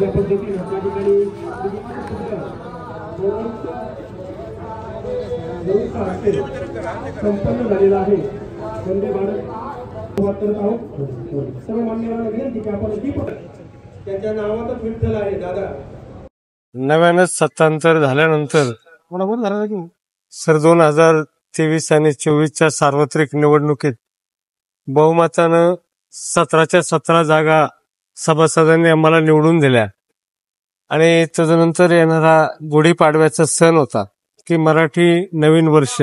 पद्धतीने त्या ठिकाणी संपन्न झालेला आहे। वंदे भारत करत आहोत। सर्व मान्यवरांना विनंती की आपण दीपक त्यांच्या नावातच विठ्ठल आहे दादा। नव्यानं सत्तांतर झाल्यानंतर सर 2023 आणि 24च्या सार्वत्रिक निवडणुकीत बहुमतानं 17च्या 17 जागा सभासदांनी आम्हाला निवडून दिल्या आणि त्यानंतर येणारा गुढीपाडव्याचा सण होता की मराठी नवीन वर्ष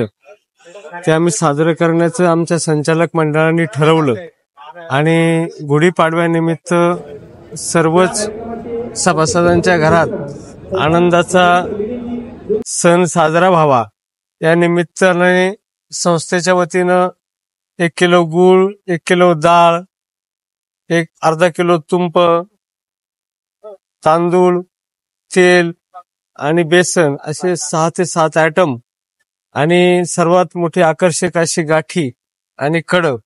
ते आम्ही साजरं करण्याचं आमच्या संचालक मंडळाने ठरवलं आणि गुढीपाडव्यानिमित्त सर्वच सभासदांच्या घरात आनंदाचा सण साजरा व्हावा या निमित्ताने संस्थेच्या वतीनं 1 किलो गूळ, 1 किलो डाळ, अर्धा किलो तुंप, तांदूळ, तेल आणि बेसन असे 6 ते 7 आयटम आणि सर्वात मोठी आकर्षक अशी गाठी आणि खडं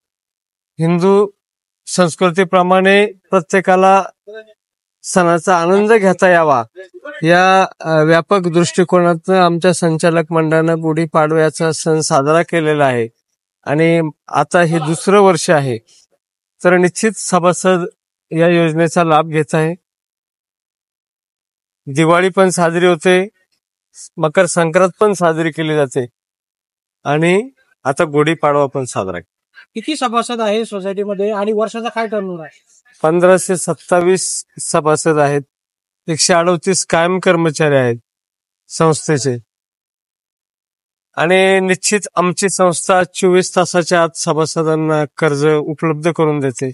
हिंदू संस्कृतीप्रमाणे प्रत्येकाला सणाचा आनंद घेता यावा या व्यापक दृष्टिकोनातून आमच्या संचालक मंडळानं गुढीपाडव्याचा सण साजरा केलेला आहे आणि आता हे दुसरं वर्ष आहे तर निश्चित सभासद या योजनेचा लाभ घेत आहे। दिवाळी पण साजरी होते, मकर संक्रांत पण साजरी केली जाते आणि आता गुढीपाडवा पण साजरा। किती सभासद आहे सोसायटीमध्ये आणि वर्षाचा काय टर्नओव्हर आहे? 1527 सभासद आहेत, 138 कायम कर्मचारी आहेत संस्थेचे आणि निश्चित आमची संस्था 24 तासाच्या आत सभासदांना कर्ज उपलब्ध करून देते।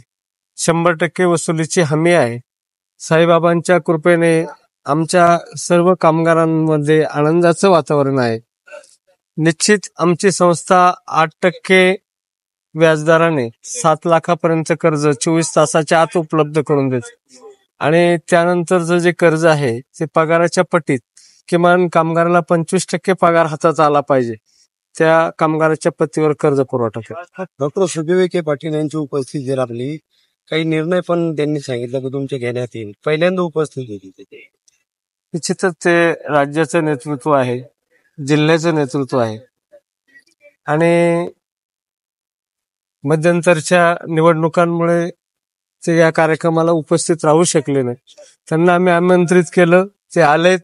100% वसुलीची हमी आहे। साईबाबांच्या कृपेने आमच्या सर्व कामगारांमध्ये आनंदाचं वातावरण आहे। निश्चित आमची संस्था 8% व्याजदराने 7 लाखापर्यंत कर्ज 24 तासाच्या आत उपलब्ध करून देते आणि त्यानंतरचं जे कर्ज आहे ते पगाराच्या पटीत किमान कामगाराला 25% पगार हातात आला पाहिजे त्या कामगाराच्या पतीवर कर्ज पुरवठा करतो। डॉक्टर सुजय पाटील यांची उपस्थिती लाभली, काही निर्णय पण त्यांनी सांगितलं की तुमच्या घेण्यात येईल, पहिल्यांदा उपस्थित होती तिथे। निश्चितच ते राज्याचं नेतृत्व आहे, जिल्ह्याचं नेतृत्व आहे आणि मध्यंतरच्या निवडणुकांमुळे ते या कार्यक्रमाला उपस्थित राहू शकले नाही। त्यांना आम्ही आमंत्रित केलं, ते आलेत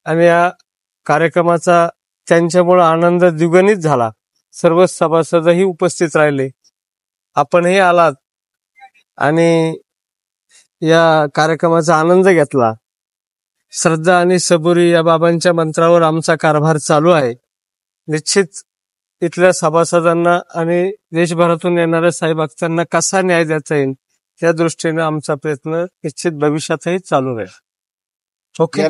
आणि या कार्यक्रमाचा त्यांच्यामुळे आनंद द्विगुणित झाला। सर्व सभासदही उपस्थित राहिले, आपणही आलात आणि या कार्यक्रमाचा आनंद घेतला। श्रद्धा आणि सबुरी या बाबांच्या मंत्रावर आमचा कारभार चालू आहे। निश्चित इथल्या सभासदांना आणि देशभरातून येणाऱ्या साई भक्तांना कसा न्याय देता येईल त्या दृष्टीने आमचा प्रयत्न निश्चित भविष्यातही चालू राहील। ओके।